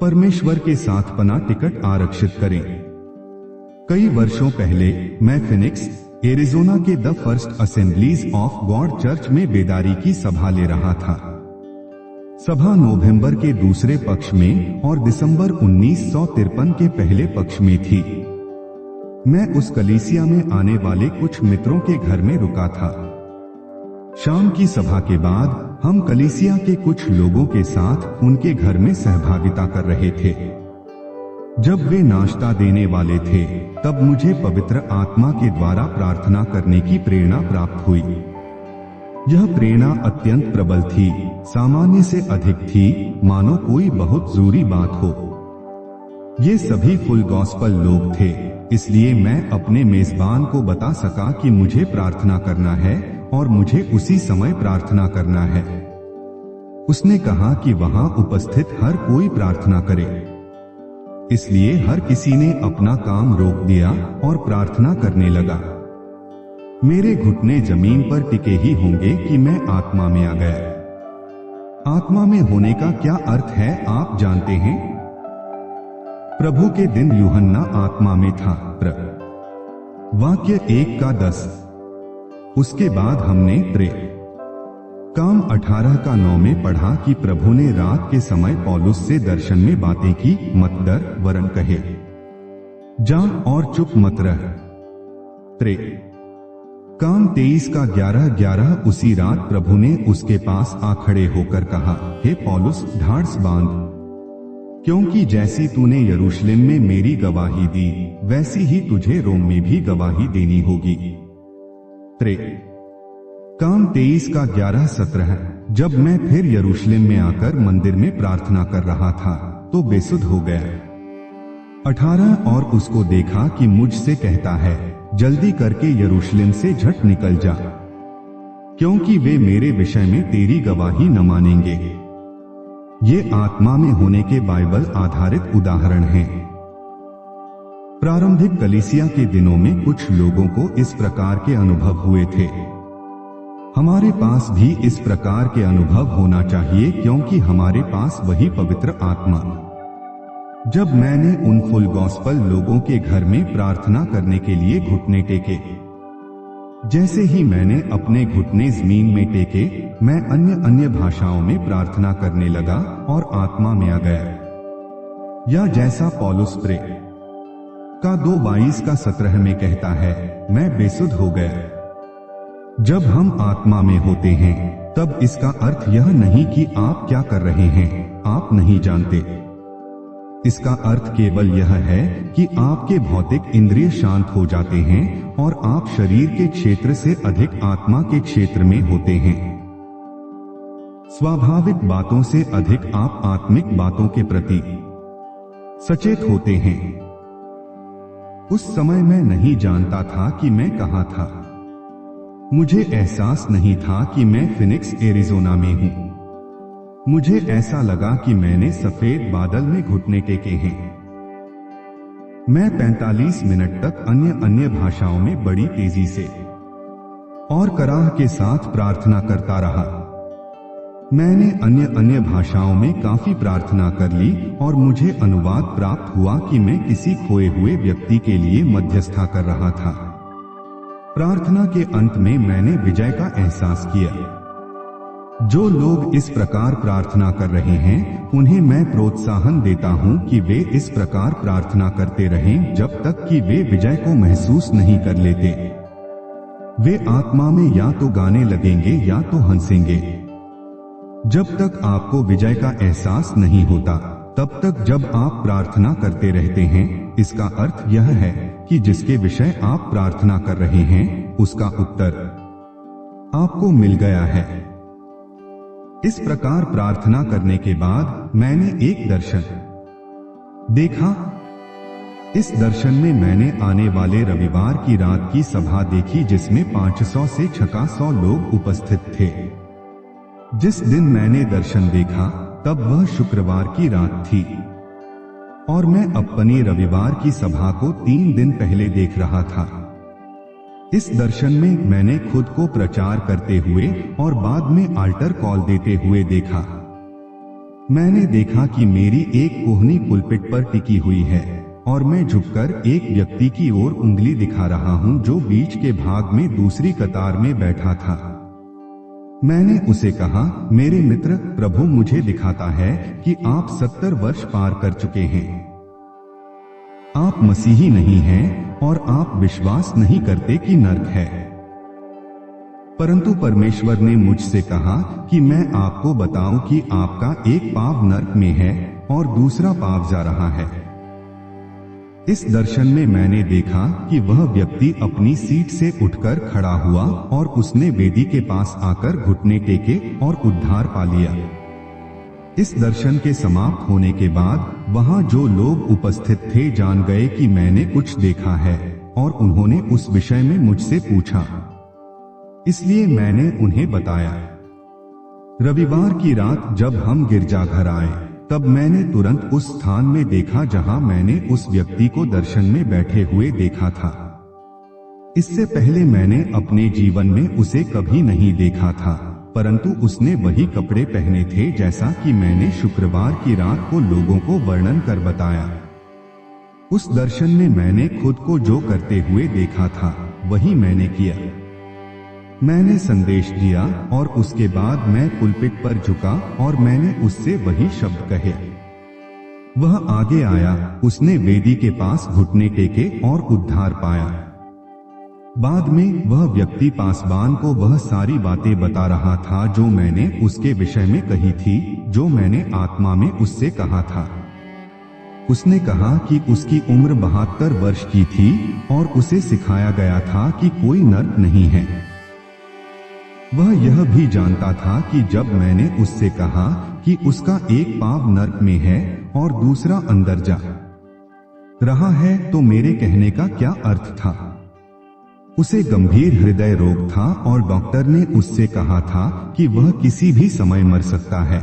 परमेश्वर के साथ पना टिकट आरक्षित करें। कई वर्षों पहले मैं फिनिक्स, एरिजोना के the first assemblies of God church में बेदारी की सभा ले रहा था। सभा नवंबर के दूसरे पक्ष में और दिसंबर 1953 के पहले पक्ष में थी। मैं उस कलीसिया में आने वाले कुछ मित्रों के घर में रुका था। शाम की सभा के बाद हम कलीसिया के कुछ लोगों के साथ उनके घर में सहभागिता कर रहे थे। जब वे नाश्ता देने वाले थे तब मुझे पवित्र आत्मा के द्वारा प्रार्थना करने की प्रेरणा प्राप्त हुई। यह प्रेरणा अत्यंत प्रबल थी, सामान्य से अधिक थी, मानो कोई बहुत जरूरी बात हो। ये सभी फुल गॉस्पल लोग थे, इसलिए मैं अपने मेजबान को बता सका कि मुझे प्रार्थना करना है और मुझे उसी समय प्रार्थना करना है। उसने कहा कि वहां उपस्थित हर कोई प्रार्थना करे, इसलिए हर किसी ने अपना काम रोक दिया और प्रार्थना करने लगा। मेरे घुटने जमीन पर टिके ही होंगे कि मैं आत्मा में आ गया। आत्मा में होने का क्या अर्थ है आप जानते हैं? प्रभु के दिन यूहन्ना आत्मा में था। वाक्य 1:10। उसके बाद हमने काम 18:9 में पढ़ा कि प्रभु ने रात के समय पौलुस से दर्शन में बातें की, मत डर वरन कहे जा और चुप मत रह। काम 23:11। उसी रात प्रभु ने उसके पास आ खड़े होकर कहा, हे पौलुस, ढाढ़स बांध, क्योंकि जैसी तूने यरूशलेम में मेरी गवाही दी, वैसी ही तुझे रोम में भी गवाही देनी होगी। काम 23:11-17। जब मैं फिर यरूशलेम में आकर मंदिर में प्रार्थना कर रहा था तो बेसुध हो गया। 18 और उसको देखा कि मुझसे कहता है, जल्दी करके यरूशलेम से झट निकल जा, क्योंकि वे मेरे विषय में तेरी गवाही न मानेंगे। ये आत्मा में होने के बाइबल आधारित उदाहरण हैं। प्रारंभिक कलीसिया के दिनों में कुछ लोगों को इस प्रकार के अनुभव हुए थे। हमारे पास भी इस प्रकार के अनुभव होना चाहिए, क्योंकि हमारे पास वही पवित्र आत्मा। जब मैंने उन फुल गॉस्पल लोगों के घर में प्रार्थना करने के लिए घुटने टेके, जैसे ही मैंने अपने घुटने जमीन में टेके, मैं अन्य भाषाओं में प्रार्थना करने लगा और आत्मा में आ गया। या जैसा पौलुस का 2:22-17 में कहता है, मैं बेसुध हो गया। जब हम आत्मा में होते हैं तब इसका अर्थ यह नहीं कि आप क्या कर रहे हैं आप नहीं जानते। इसका अर्थ केवल यह है कि आपके भौतिक इंद्रिय शांत हो जाते हैं और आप शरीर के क्षेत्र से अधिक आत्मा के क्षेत्र में होते हैं। स्वाभाविक बातों से अधिक आप आत्मिक बातों के प्रति सचेत होते हैं। उस समय मैं नहीं जानता था कि मैं कहां था। मुझे एहसास नहीं था कि मैं फिनिक्स, एरिजोना में हूं। मुझे ऐसा लगा कि मैंने सफेद बादल में घुटने टेके हैं। मैं 45 मिनट तक अन्य भाषाओं में बड़ी तेजी से और कराह के साथ प्रार्थना करता रहा। मैंने अन्य भाषाओं में काफी प्रार्थना कर ली और मुझे अनुवाद प्राप्त हुआ कि मैं किसी खोए हुए व्यक्ति के लिए मध्यस्थता कर रहा था। प्रार्थना के अंत में मैंने विजय का एहसास किया। जो लोग इस प्रकार प्रार्थना कर रहे हैं उन्हें मैं प्रोत्साहन देता हूं कि वे इस प्रकार प्रार्थना करते रहें जब तक कि वे विजय को महसूस नहीं कर लेते। वे आत्मा में या तो गाने लगेंगे या तो हंसेंगे। जब तक आपको विजय का एहसास नहीं होता तब तक जब आप प्रार्थना करते रहते हैं, इसका अर्थ यह है कि जिसके विषय आप प्रार्थना कर रहे हैं उसका उत्तर आपको मिल गया है। इस प्रकार प्रार्थना करने के बाद मैंने एक दर्शन देखा। इस दर्शन में मैंने आने वाले रविवार की रात की सभा देखी जिसमें 500 से 600 लोग उपस्थित थे। जिस दिन मैंने दर्शन देखा तब वह शुक्रवार की रात थी और मैं अपनी रविवार की सभा को 3 दिन पहले देख रहा था। इस दर्शन में मैंने खुद को प्रचार करते हुए और बाद में आल्टर कॉल देते हुए देखा। मैंने देखा कि मेरी एक कोहनी पुलपिट पर टिकी हुई है और मैं झुककर एक व्यक्ति की ओर उंगली दिखा रहा हूं जो बीच के भाग में दूसरी कतार में बैठा था। मैंने उसे कहा, मेरे मित्र, प्रभु मुझे दिखाता है कि आप 70 वर्ष पार कर चुके हैं। आप मसीही नहीं हैं और आप विश्वास नहीं करते कि नरक है। परंतु परमेश्वर ने मुझसे कहा कि मैं आपको बताऊं कि आपका एक पाँव नरक में है और दूसरा पाँव जा रहा है। इस दर्शन में मैंने देखा कि वह व्यक्ति अपनी सीट से उठकर खड़ा हुआ और उसने वेदी के पास आकर घुटने टेके और उद्धार पा लिया। इस दर्शन के समाप्त होने के बाद वहां जो लोग उपस्थित थे जान गए कि मैंने कुछ देखा है और उन्होंने उस विषय में मुझसे पूछा, इसलिए मैंने उन्हें बताया। रविवार की रात जब हम गिरजाघर आए तब मैंने तुरंत उस स्थान में देखा जहां मैंने उस व्यक्ति को दर्शन में बैठे हुए देखा था। इससे पहले मैंने अपने जीवन में उसे कभी नहीं देखा था, परंतु उसने वही कपड़े पहने थे जैसा कि मैंने शुक्रवार की रात को लोगों को वर्णन कर बताया। उस दर्शन में मैंने खुद को जो करते हुए देखा था वही मैंने किया। मैंने संदेश दिया और उसके बाद मैं पुलपिट पर झुका और मैंने उससे वही शब्द कहे। वह आगे आया, उसने वेदी के पास घुटने टेके और उद्धार पाया। बाद में वह व्यक्ति पासबान को वह सारी बातें बता रहा था जो मैंने उसके विषय में कही थी, जो मैंने आत्मा में उससे कहा था। उसने कहा कि उसकी उम्र 72 वर्ष की थी और उसे सिखाया गया था कि कोई नरक नहीं है। वह यह भी जानता था कि जब मैंने उससे कहा कि उसका एक पाँव नरक में है और दूसरा अंदर जा रहा है तो मेरे कहने का क्या अर्थ था। उसे गंभीर हृदय रोग था और डॉक्टर ने उससे कहा था कि वह किसी भी समय मर सकता है।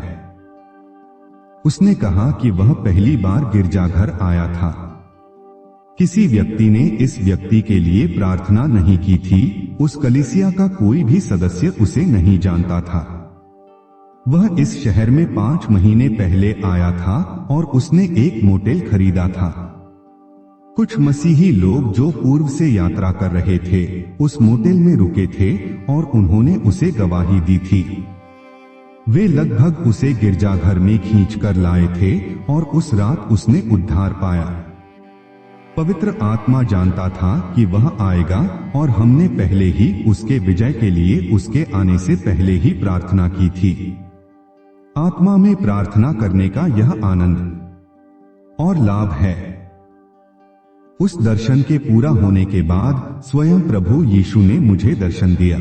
उसने कहा कि वह पहली बार गिरजाघर आया था। किसी व्यक्ति ने इस व्यक्ति के लिए प्रार्थना नहीं की थी। उस कलीसिया का कोई भी सदस्य उसे नहीं जानता था। वह इस शहर में 5 महीने पहले आया था और उसने एक मोटेल खरीदा था। कुछ मसीही लोग जो पूर्व से यात्रा कर रहे थे उस मोटेल में रुके थे और उन्होंने उसे गवाही दी थी। वे लगभग उसे गिरजाघर में खींचकर लाए थे और उस रात उसने उद्धार पाया। पवित्र आत्मा जानता था कि वह आएगा और हमने पहले ही उसके विजय के लिए उसके आने से पहले ही प्रार्थना की थी। आत्मा में प्रार्थना करने का यह आनंद और लाभ है। उस दर्शन के पूरा होने के बाद स्वयं प्रभु यीशु ने मुझे दर्शन दिया।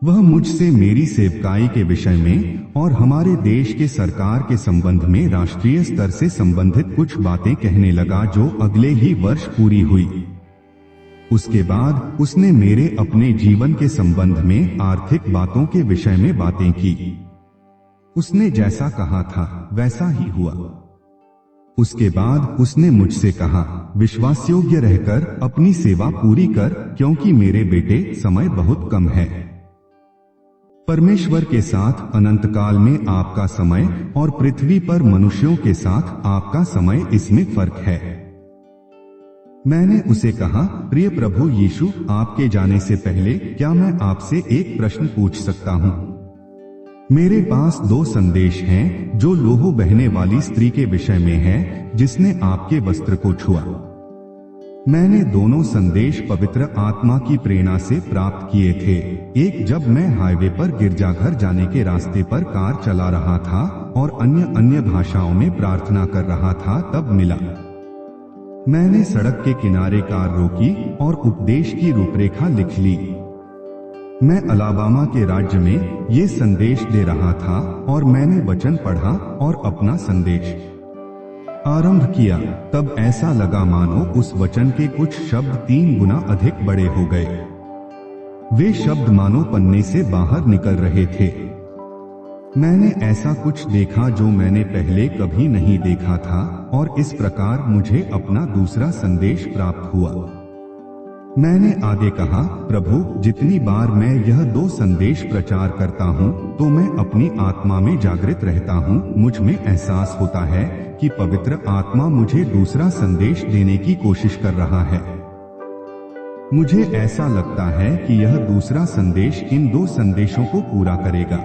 वह मुझसे मेरी सेवकाई के विषय में और हमारे देश के सरकार के संबंध में राष्ट्रीय स्तर से संबंधित कुछ बातें कहने लगा जो अगले ही वर्ष पूरी हुई। उसके बाद उसने मेरे अपने जीवन के संबंध में आर्थिक बातों के विषय में बातें की। उसने जैसा कहा था वैसा ही हुआ। उसके बाद उसने मुझसे कहा, विश्वासयोग्य रहकर अपनी सेवा पूरी कर, क्योंकि मेरे बेटे समय बहुत कम है। परमेश्वर के साथ अनंत काल में आपका समय और पृथ्वी पर मनुष्यों के साथ आपका समय, इसमें फर्क है। मैंने उसे कहा, प्रिय प्रभु यीशु, आपके जाने से पहले क्या मैं आपसे एक प्रश्न पूछ सकता हूँ? मेरे पास 2 संदेश हैं जो लोहू बहने वाली स्त्री के विषय में है जिसने आपके वस्त्र को छुआ। मैंने दोनों संदेश पवित्र आत्मा की प्रेरणा से प्राप्त किए थे। एक जब मैं हाईवे पर गिरजाघर जाने के रास्ते पर कार चला रहा था और अन्य भाषाओं में प्रार्थना कर रहा था तब मिला। मैंने सड़क के किनारे कार रोकी और उपदेश की रूपरेखा लिख ली। मैं अलाबामा के राज्य में ये संदेश दे रहा था और मैंने वचन पढ़ा और अपना संदेश आरंभ किया। तब ऐसा लगा मानो उस वचन के कुछ शब्द 3 गुना अधिक बड़े हो गए। वे शब्द मानो पन्ने से बाहर निकल रहे थे। मैंने ऐसा कुछ देखा जो मैंने पहले कभी नहीं देखा था और इस प्रकार मुझे अपना दूसरा संदेश प्राप्त हुआ। मैंने आगे कहा, प्रभु, जितनी बार मैं यह 2 संदेश प्रचार करता हूँ तो मैं अपनी आत्मा में जागृत रहता हूँ। मुझ में एहसास होता है कि पवित्र आत्मा मुझे दूसरा संदेश देने की कोशिश कर रहा है। मुझे ऐसा लगता है कि यह दूसरा संदेश इन 2 संदेशों को पूरा करेगा।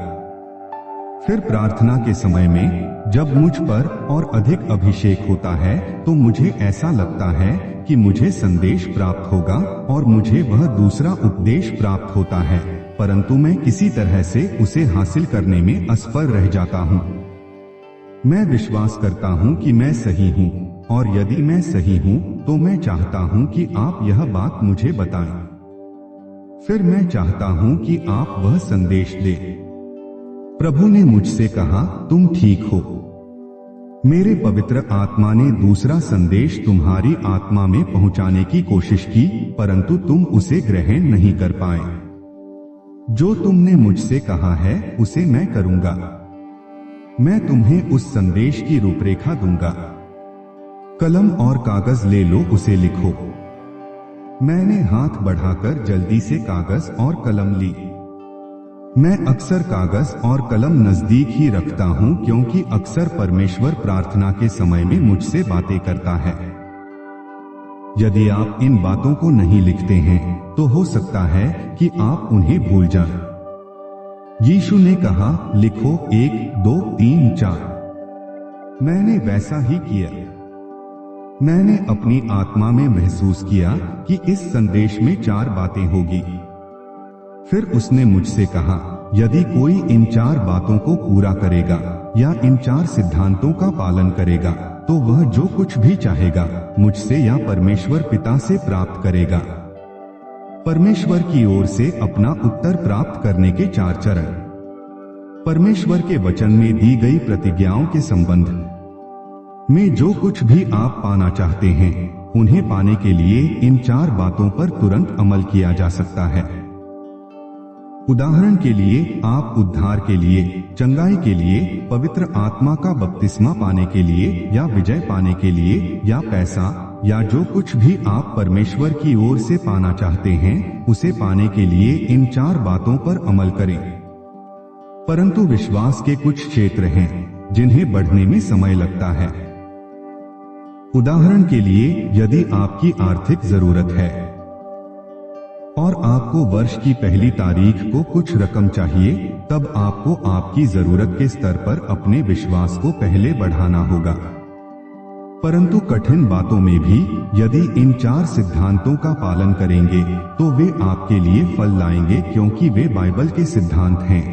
फिर प्रार्थना के समय में जब मुझ पर और अधिक अभिषेक होता है तो मुझे ऐसा लगता है कि मुझे संदेश प्राप्त होगा और मुझे वह दूसरा उपदेश प्राप्त होता है, परंतु मैं किसी तरह से उसे हासिल करने में असफल रह जाता हूँ। मैं विश्वास करता हूँ कि मैं सही हूँ, और यदि मैं सही हूँ तो मैं चाहता हूँ कि आप यह बात मुझे बताएं। फिर मैं चाहता हूँ कि आप वह संदेश दें। प्रभु ने मुझसे कहा, तुम ठीक हो। मेरे पवित्र आत्मा ने दूसरा संदेश तुम्हारी आत्मा में पहुंचाने की कोशिश की, परंतु तुम उसे ग्रहण नहीं कर पाए। जो तुमने मुझसे कहा है उसे मैं करूंगा। मैं तुम्हें उस संदेश की रूपरेखा दूंगा। कलम और कागज ले लो, उसे लिखो। मैंने हाथ बढ़ाकर जल्दी से कागज और कलम ली। मैं अक्सर कागज और कलम नजदीक ही रखता हूँ क्योंकि अक्सर परमेश्वर प्रार्थना के समय में मुझसे बातें करता है। यदि आप इन बातों को नहीं लिखते हैं तो हो सकता है कि आप उन्हें भूल जाएं। यीशु ने कहा, लिखो 1, 2, 3, 4। मैंने वैसा ही किया। मैंने अपनी आत्मा में महसूस किया कि इस संदेश में 4 बातें होगी। फिर उसने मुझसे कहा, यदि कोई इन 4 बातों को पूरा करेगा या इन 4 सिद्धांतों का पालन करेगा तो वह जो कुछ भी चाहेगा मुझसे या परमेश्वर पिता से प्राप्त करेगा। परमेश्वर की ओर से अपना उत्तर प्राप्त करने के 4 चरण। परमेश्वर के वचन में दी गई प्रतिज्ञाओं के संबंध में जो कुछ भी आप पाना चाहते हैं उन्हें पाने के लिए इन 4 बातों पर तुरंत अमल किया जा सकता है। उदाहरण के लिए, आप उद्धार के लिए, चंगाई के लिए, पवित्र आत्मा का बपतिस्मा पाने के लिए या विजय पाने के लिए या पैसा या जो कुछ भी आप परमेश्वर की ओर से पाना चाहते हैं उसे पाने के लिए इन 4 बातों पर अमल करें। परंतु विश्वास के कुछ क्षेत्र हैं जिन्हें बढ़ने में समय लगता है। उदाहरण के लिए, यदि आपकी आर्थिक जरूरत है और आपको वर्ष की पहली तारीख को कुछ रकम चाहिए, तब आपको आपकी जरूरत के स्तर पर अपने विश्वास को पहले बढ़ाना होगा। परंतु कठिन बातों में भी यदि इन 4 सिद्धांतों का पालन करेंगे तो वे आपके लिए फल लाएंगे क्योंकि वे बाइबल के सिद्धांत हैं।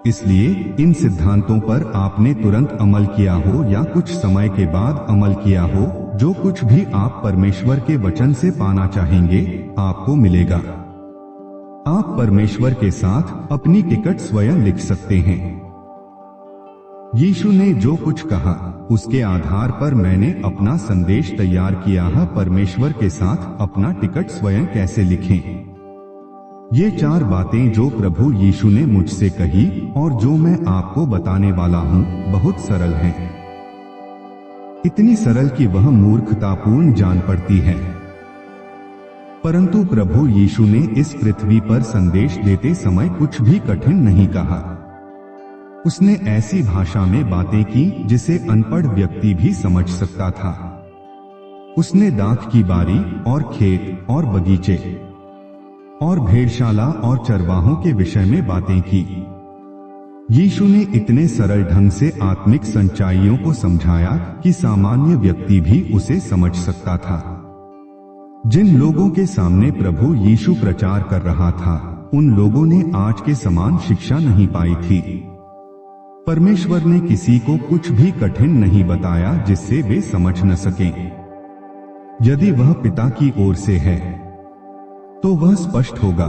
इसलिए इन सिद्धांतों पर आपने तुरंत अमल किया हो या कुछ समय के बाद अमल किया हो, जो कुछ भी आप परमेश्वर के वचन से पाना चाहेंगे आपको मिलेगा। आप परमेश्वर के साथ अपनी टिकट स्वयं लिख सकते हैं। यीशु ने जो कुछ कहा उसके आधार पर मैंने अपना संदेश तैयार किया है। परमेश्वर के साथ अपना टिकट स्वयं कैसे लिखें? ये 4 बातें जो प्रभु यीशु ने मुझसे कही और जो मैं आपको बताने वाला हूँ बहुत सरल हैं। इतनी सरल कि वह मूर्खतापूर्ण जान पड़ती है। परंतु प्रभु यीशु ने इस पृथ्वी पर संदेश देते समय कुछ भी कठिन नहीं कहा। उसने ऐसी भाषा में बातें की जिसे अनपढ़ व्यक्ति भी समझ सकता था। उसने दाख की बारी और खेत और बगीचे और भेड़शाला और चरवाहों के विषय में बातें की। यीशु ने इतने सरल ढंग से आत्मिक सच्चाइयों को समझाया कि सामान्य व्यक्ति भी उसे समझ सकता था। जिन लोगों के सामने प्रभु यीशु प्रचार कर रहा था उन लोगों ने आज के समान शिक्षा नहीं पाई थी। परमेश्वर ने किसी को कुछ भी कठिन नहीं बताया जिससे वे समझ न सकें। यदि वह पिता की ओर से है तो वह स्पष्ट होगा।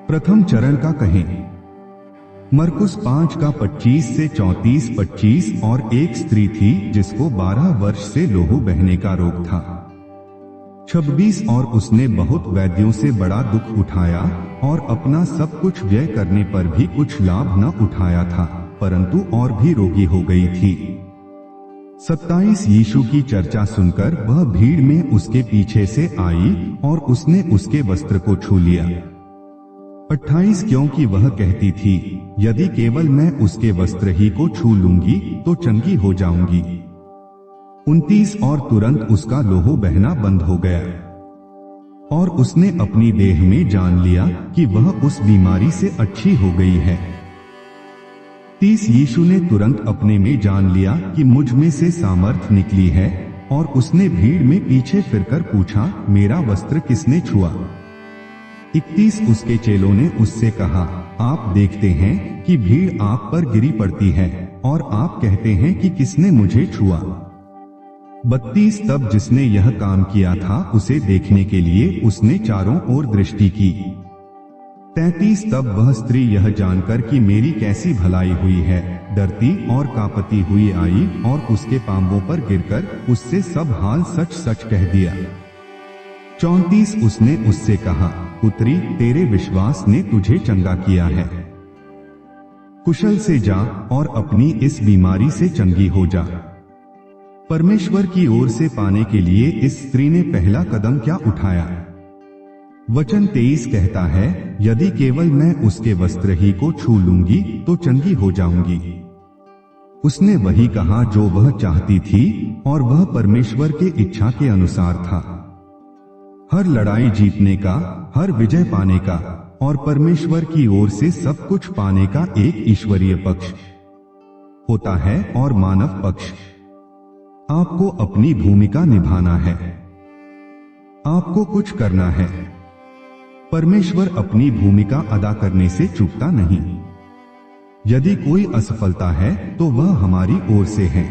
प्रथम चरण का कहें। मरकुस 5 का 25 से 34, 25 और एक स्त्री थी जिसको 12 वर्ष से लोहू बहने का रोग था। 26 और उसने बहुत वैद्यों से बड़ा दुख उठाया और अपना सब कुछ व्यय करने पर भी कुछ लाभ न उठाया था, परंतु और भी रोगी हो गई थी। 27 यीशु की चर्चा सुनकर वह भीड़ में उसके पीछे से आई और उसने उसके वस्त्र को छू लिया। 28 क्योंकि वह कहती थी, यदि केवल मैं उसके वस्त्र ही को छू लूंगी तो चंगी हो जाऊंगी। 29 और तुरंत उसका लोहो बहना बंद हो गया और उसने अपनी देह में जान लिया कि वह उस बीमारी से अच्छी हो गई है। 30 यीशु ने तुरंत अपने में जान लिया कि मुझ में से सामर्थ निकली है और उसने भीड़ में पीछे फिरकर पूछा, मेरा वस्त्र किसने छुआ? 31 उसके चेलों ने उससे कहा, आप देखते हैं कि भीड़ आप पर गिरी पड़ती है और आप कहते हैं कि किसने मुझे छुआ? 32 तब जिसने यह काम किया था उसे देखने के लिए उसने चारों ओर दृष्टि की। 33 तब वह स्त्री यह जानकर कि मेरी कैसी भलाई हुई है, डरती और कांपती हुई आई और उसके पांवों पर गिरकर उससे सब हाल सच सच कह दिया। 34 उसने उससे कहा, पुत्री, तेरे विश्वास ने तुझे चंगा किया है, कुशल से जा और अपनी इस बीमारी से चंगी हो जा। परमेश्वर की ओर से पाने के लिए इस स्त्री ने पहला कदम क्या उठाया? वचन 23 कहता है, यदि केवल मैं उसके वस्त्र ही को छू लूंगी तो चंगी हो जाऊंगी। उसने वही कहा जो वह चाहती थी और वह परमेश्वर के इच्छा के अनुसार था। हर लड़ाई जीतने का, हर विजय पाने का और परमेश्वर की ओर से सब कुछ पाने का एक ईश्वरीय पक्ष होता है और मानव पक्ष। आपको अपनी भूमिका निभाना है, आपको कुछ करना है। परमेश्वर अपनी भूमिका अदा करने से चूकता नहीं। यदि कोई असफलता है तो वह हमारी ओर से है।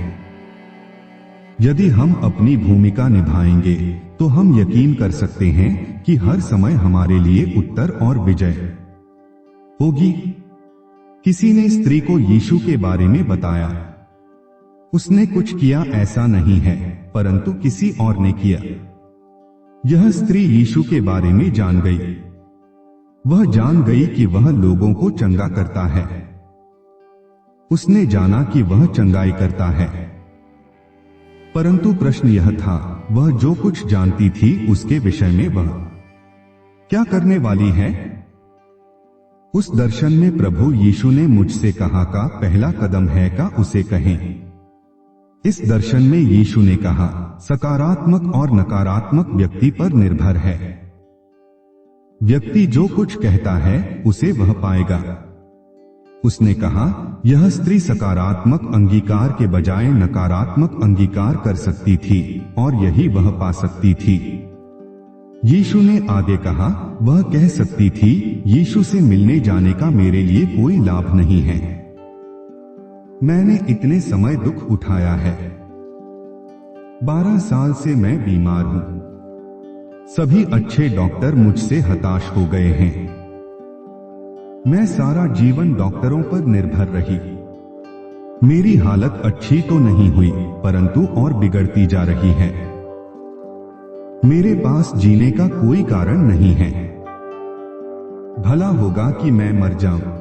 यदि हम अपनी भूमिका निभाएंगे तो हम यकीन कर सकते हैं कि हर समय हमारे लिए उत्तर और विजय होगी। किसी ने स्त्री को यीशु के बारे में बताया, उसने कुछ किया ऐसा नहीं है, परंतु किसी और ने किया। यह स्त्री यीशु के बारे में जान गई। वह जान गई कि वह लोगों को चंगा करता है। उसने जाना कि वह चंगाई करता है। परंतु प्रश्न यह था, वह जो कुछ जानती थी उसके विषय में वह क्या करने वाली है? उस दर्शन में प्रभु यीशु ने मुझसे कहा का पहला कदम है का उसे कहें। इस दर्शन में यीशु ने कहा, सकारात्मक और नकारात्मक व्यक्ति पर निर्भर है। व्यक्ति जो कुछ कहता है उसे वह पाएगा। उसने कहा, यह स्त्री सकारात्मक अंगीकार के बजाय नकारात्मक अंगीकार कर सकती थी और यही वह पा सकती थी। यीशु ने आगे कहा, वह कह सकती थी, यीशु से मिलने जाने का मेरे लिए कोई लाभ नहीं है। मैंने इतने समय दुख उठाया है। 12 साल से मैं बीमार हूं। सभी अच्छे डॉक्टर मुझसे हताश हो गए हैं। मैं सारा जीवन डॉक्टरों पर निर्भर रही। मेरी हालत अच्छी तो नहीं हुई, परंतु और बिगड़ती जा रही है। मेरे पास जीने का कोई कारण नहीं है। भला होगा कि मैं मर जाऊं।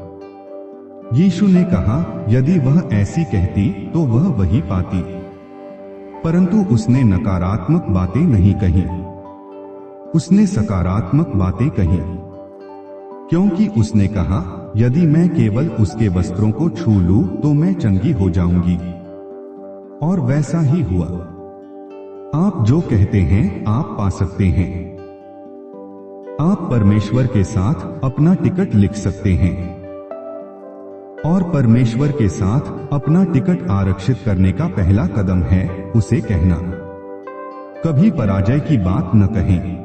यीशु ने कहा, यदि वह ऐसी कहती तो वह वही पाती, परंतु उसने नकारात्मक बातें नहीं कही। उसने सकारात्मक बातें कही, क्योंकि उसने कहा, यदि मैं केवल उसके वस्त्रों को छू लूं तो मैं चंगी हो जाऊंगी। और वैसा ही हुआ। आप जो कहते हैं आप पा सकते हैं। आप परमेश्वर के साथ अपना टिकट लिख सकते हैं और परमेश्वर के साथ अपना टिकट आरक्षित करने का पहला कदम है उसे कहना। कभी पराजय की बात न कहें।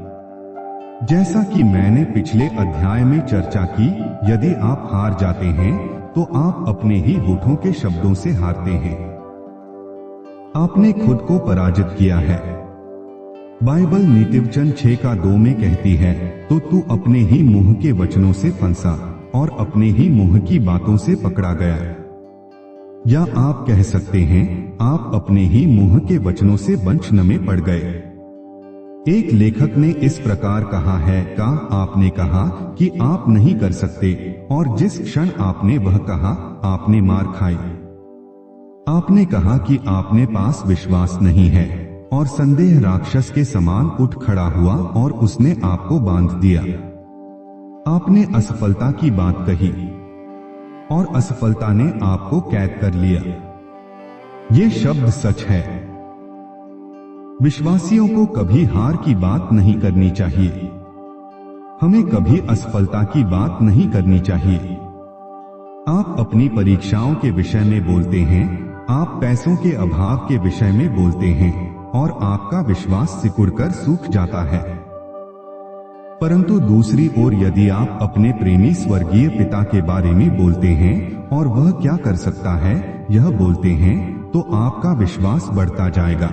जैसा कि मैंने पिछले अध्याय में चर्चा की, यदि आप हार जाते हैं तो आप अपने ही होठों के शब्दों से हारते हैं। आपने खुद को पराजित किया है। बाइबल नीतिवचन 6:2 में कहती है, तो तू अपने ही मुंह के वचनों से फंसा और अपने ही मुंह की बातों से पकड़ा गया। या आप कह सकते हैं, आप अपने ही मुंह के वचनों से बंधन में पड़ गए। एक लेखक ने इस प्रकार कहा है, आपने कहा कि आप नहीं कर सकते और जिस क्षण आपने वह कहा, आपने मार खाई। आपने कहा कि आपने पास विश्वास नहीं है, और संदेह राक्षस के समान उठ खड़ा हुआ और उसने आपको बांध दिया। आपने असफलता की बात कही और असफलता ने आपको कैद कर लिया। ये शब्द सच है। विश्वासियों को कभी हार की बात नहीं करनी चाहिए। हमें कभी असफलता की बात नहीं करनी चाहिए। आप अपनी परीक्षाओं के विषय में बोलते हैं, आप पैसों के अभाव के विषय में बोलते हैं और आपका विश्वास सिकुड़कर सूख जाता है। परंतु दूसरी ओर यदि आप अपने प्रेमी स्वर्गीय पिता के बारे में बोलते हैं और वह क्या कर सकता है यह बोलते हैं, तो आपका विश्वास बढ़ता जाएगा।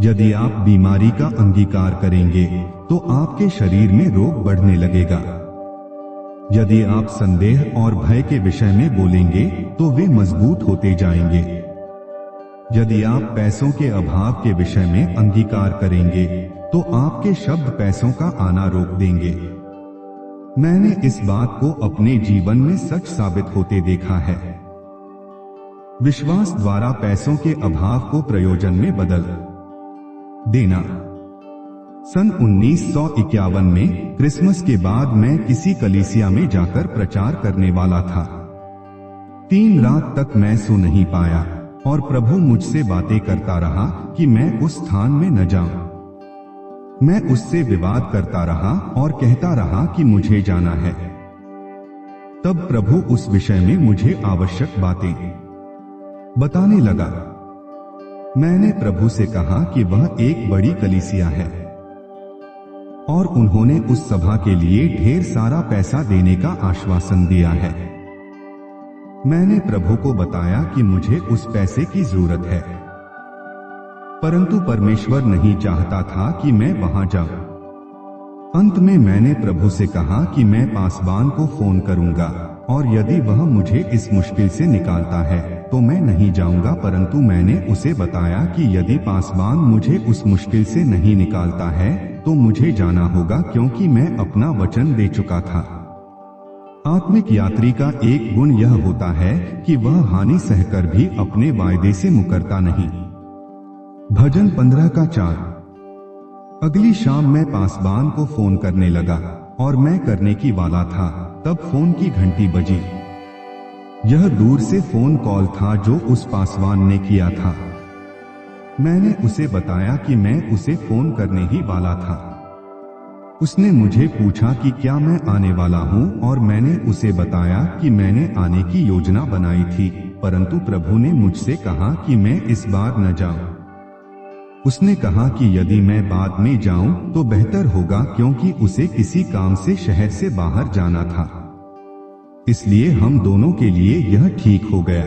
यदि आप बीमारी का अंगीकार करेंगे तो आपके शरीर में रोग बढ़ने लगेगा। यदि आप संदेह और भय के विषय में बोलेंगे तो वे मजबूत होते जाएंगे। यदि आप पैसों के अभाव के विषय में अंगीकार करेंगे तो आपके शब्द पैसों का आना रोक देंगे। मैंने इस बात को अपने जीवन में सच साबित होते देखा है। विश्वास द्वारा पैसों के अभाव को प्रयोजन में बदल देना। सन 1951 में क्रिसमस के बाद मैं किसी कलीसिया में जाकर प्रचार करने वाला था। 3 रात तक मैं सो नहीं पाया और प्रभु मुझसे बातें करता रहा कि मैं उस स्थान में न जाऊं। मैं उससे विवाद करता रहा और कहता रहा कि मुझे जाना है। तब प्रभु उस विषय में मुझे आवश्यक बातें बताने लगा। मैंने प्रभु से कहा कि वह एक बड़ी कलीसिया है और उन्होंने उस सभा के लिए ढेर सारा पैसा देने का आश्वासन दिया है। मैंने प्रभु को बताया कि मुझे उस पैसे की जरूरत है, परंतु परमेश्वर नहीं चाहता था कि मैं वहां जाऊं। अंत में मैंने प्रभु से कहा कि मैं पासवान को फोन करूंगा और यदि वह मुझे इस मुश्किल से निकालता है तो मैं नहीं जाऊंगा। परंतु मैंने उसे बताया कि यदि पासवान मुझे उस मुश्किल से नहीं निकालता है तो मुझे जाना होगा, क्योंकि मैं अपना वचन दे चुका था। आत्मिक यात्री का एक गुण यह होता है कि वह हानि सहकर भी अपने वायदे से मुकरता नहीं। भजन 15:4। अगली शाम मैं पासवान को फोन करने लगा और मैं करने की वाला था, तब फोन की घंटी बजी। यह दूर से फोन कॉल था जो उस पासवान ने किया था। मैंने उसे बताया कि मैं उसे फोन करने ही वाला था। उसने मुझे पूछा कि क्या मैं आने वाला हूं और मैंने उसे बताया कि मैंने आने की योजना बनाई थी, परंतु प्रभु ने मुझसे कहा कि मैं इस बार न जाऊं। उसने कहा कि यदि मैं बाद में जाऊं तो बेहतर होगा, क्योंकि उसे किसी काम से शहर से बाहर जाना था। इसलिए हम दोनों के लिए यह ठीक हो गया।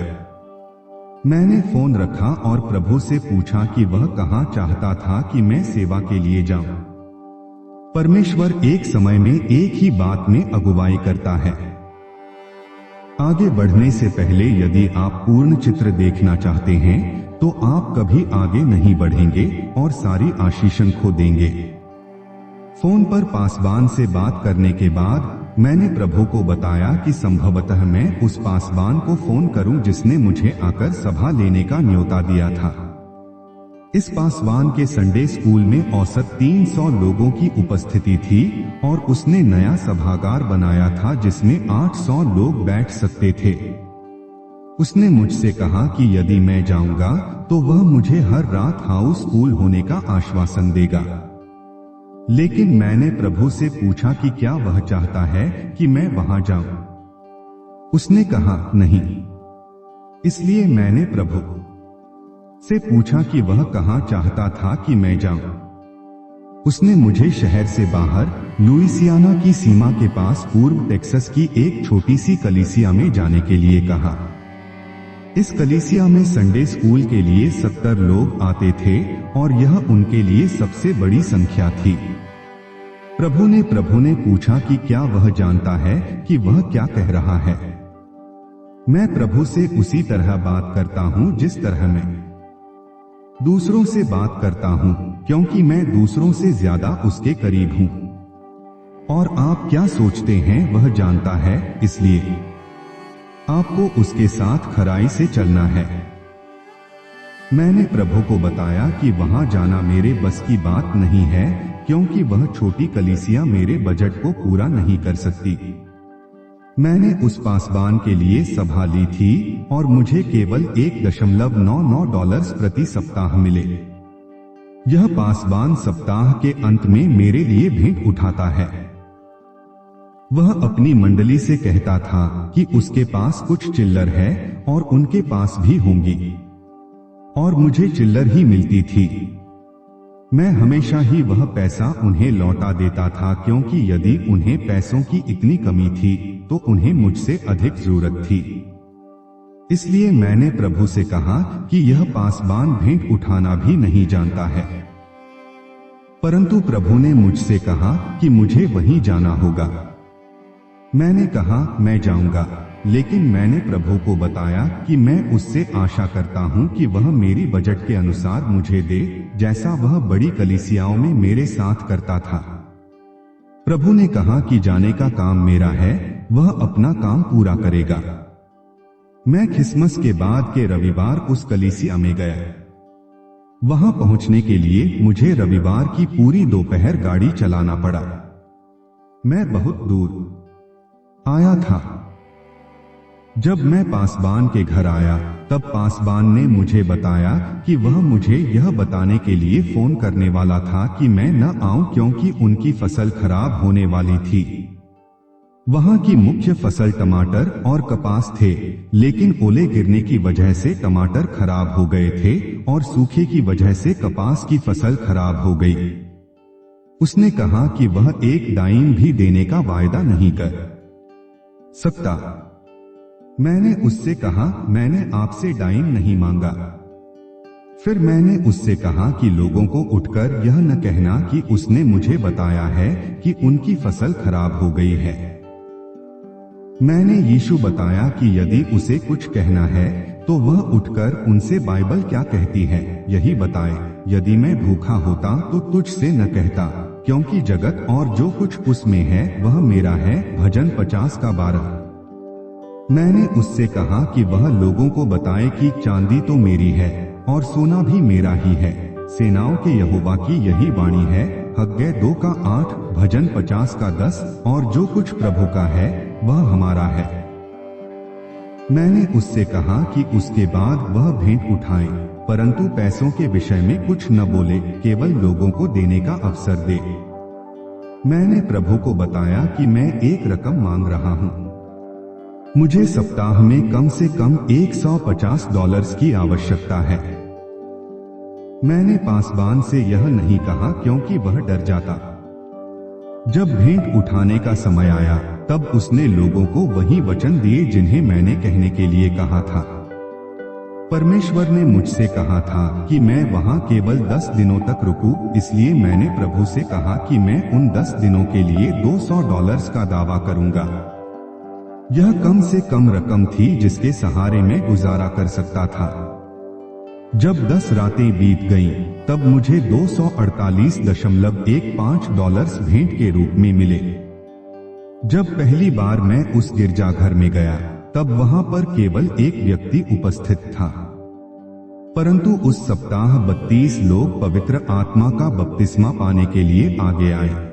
मैंने फोन रखा और प्रभु से पूछा कि वह कहाँ चाहता था कि मैं सेवा के लिए जाऊं। परमेश्वर एक समय में एक ही बात में अगुवाई करता है। आगे बढ़ने से पहले यदि आप पूर्ण चित्र देखना चाहते हैं तो आप कभी आगे नहीं बढ़ेंगे और सारी आशीषन खो देंगे। फोन पर पासवान से बात करने के बाद मैंने प्रभु को बताया कि संभवतः मैं उस पासवान को फोन करूं जिसने मुझे आकर सभा लेने का न्योता दिया था। इस पासवान के संडे स्कूल में औसत 300 लोगों की उपस्थिति थी और उसने नया सभागार बनाया था जिसमें 800 लोग बैठ सकते थे। उसने मुझसे कहा कि यदि मैं जाऊंगा तो वह मुझे हर रात हाउसफुल होने का आश्वासन देगा। लेकिन मैंने प्रभु से पूछा कि क्या वह चाहता है कि मैं वहां जाऊं। उसने कहा नहीं। इसलिए मैंने प्रभु से पूछा कि वह कहां चाहता था कि मैं जाऊं। उसने मुझे शहर से बाहर लुइसियाना की सीमा के पास पूर्व टेक्सास की एक छोटी सी कलीसिया में जाने के लिए कहा। इस कलीसिया में संडे स्कूल के लिए 70 लोग आते थे और यह उनके लिए सबसे बड़ी संख्या थी। प्रभु ने पूछा कि क्या वह जानता है कि वह क्या कह रहा है। मैं प्रभु से उसी तरह बात करता हूं जिस तरह मैं दूसरों से बात करता हूं, क्योंकि मैं दूसरों से ज्यादा उसके करीब हूं और आप क्या सोचते हैं वह जानता है, इसलिए आपको उसके साथ खराई से चलना है। मैंने प्रभु को बताया कि वहां जाना मेरे बस की बात नहीं है, क्योंकि वह छोटी कलीसिया मेरे बजट को पूरा नहीं कर सकती। मैंने उस पासबान के लिए सभा ली थी और मुझे केवल $1.99 प्रति सप्ताह मिले। यह पासबान सप्ताह के अंत में मेरे लिए भेंट उठाता है। वह अपनी मंडली से कहता था कि उसके पास कुछ चिल्लर है और उनके पास भी होंगी, और मुझे चिल्लर ही मिलती थी। मैं हमेशा ही वह पैसा उन्हें लौटा देता था, क्योंकि यदि उन्हें पैसों की इतनी कमी थी तो उन्हें मुझसे अधिक जरूरत थी। इसलिए मैंने प्रभु से कहा कि यह पासबान भेंट उठाना भी नहीं जानता है। परंतु प्रभु ने मुझसे कहा कि मुझे वहीं जाना होगा। मैंने कहा मैं जाऊंगा, लेकिन मैंने प्रभु को बताया कि मैं उससे आशा करता हूं कि वह मेरी बजट के अनुसार मुझे दे, जैसा वह बड़ी कलीसियाओं में मेरे साथ करता था। प्रभु ने कहा कि जाने का काम मेरा है, वह अपना काम पूरा करेगा। मैं क्रिसमस के बाद के रविवार उस कलीसिया में गया। वहां पहुंचने के लिए मुझे रविवार की पूरी दोपहर गाड़ी चलाना पड़ा। मैं बहुत दूर आया था। जब मैं पासबान के घर आया, तब पासबान ने मुझे बताया कि वह मुझे यह बताने के लिए फोन करने वाला था कि मैं न आऊं, क्योंकि उनकी फसल खराब होने वाली थी। वहां की मुख्य फसल टमाटर और कपास थे, लेकिन ओले गिरने की वजह से टमाटर खराब हो गए थे और सूखे की वजह से कपास की फसल खराब हो गई। उसने कहा कि वह एक डाइम भी देने का वायदा नहीं कर सकता। मैंने उससे कहा मैंने आपसे डाइम नहीं मांगा। फिर मैंने उससे कहा कि लोगों को उठकर यह न कहना कि उसने मुझे बताया है कि उनकी फसल खराब हो गई है। मैंने यीशु बताया कि यदि उसे कुछ कहना है तो वह उठकर उनसे बाइबल क्या कहती है यही बताए। यदि मैं भूखा होता तो तुझसे न कहता, क्योंकि जगत और जो कुछ उसमें है वह मेरा है। भजन 50:12। मैंने उससे कहा कि वह लोगों को बताए कि चांदी तो मेरी है और सोना भी मेरा ही है, सेनाओं के यहोवा की यही वाणी है। हग्गै 2:8, भजन 50:10। और जो कुछ प्रभु का है वह हमारा है। मैंने उससे कहा कि उसके बाद वह भेंट उठाए, परंतु पैसों के विषय में कुछ न बोले, केवल लोगों को देने का अवसर दे। मैंने प्रभु को बताया कि मैं एक रकम मांग रहा हूं। मुझे सप्ताह में कम से कम $150 की आवश्यकता है। मैंने पासबान से यह नहीं कहा, क्योंकि वह डर जाता। जब भेंट उठाने का समय आया, तब उसने लोगों को वही वचन दिए जिन्हें मैंने कहने के लिए कहा था। परमेश्वर ने मुझसे कहा था कि मैं वहां केवल 10 दिनों तक रुकूं, इसलिए मैंने प्रभु से कहा कि मैं उन 10 दिनों के लिए $200 का दावा करूंगा। यह कम से कम रकम थी जिसके सहारे मैं गुजारा कर सकता था। जब 10 रातें बीत गईं, तब मुझे $248.15 भेंट के रूप में मिले। जब पहली बार मैं उस गिरजाघर में गया, तब वहां पर केवल एक व्यक्ति उपस्थित था, परंतु उस सप्ताह 32 लोग पवित्र आत्मा का बपतिस्मा पाने के लिए आगे आए।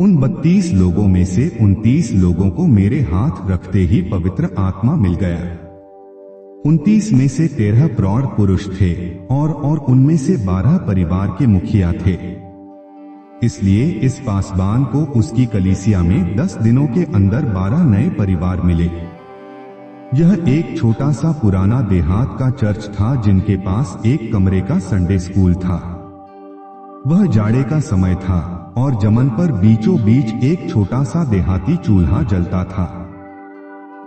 उन 32 लोगों में से 29 लोगों को मेरे हाथ रखते ही पवित्र आत्मा मिल गया। 29 में से 13 प्रौढ़ पुरुष थे और उनमें से 12 परिवार के मुखिया थे। इसलिए इस पासबान को उसकी कलीसिया में 10 दिनों के अंदर 12 नए परिवार मिले। यह एक छोटा सा पुराना देहात का चर्च था जिनके पास एक कमरे का संडे स्कूल था। वह जाड़े का समय था और जमन पर बीचों बीच एक छोटा सा देहाती चूल्हा जलता था।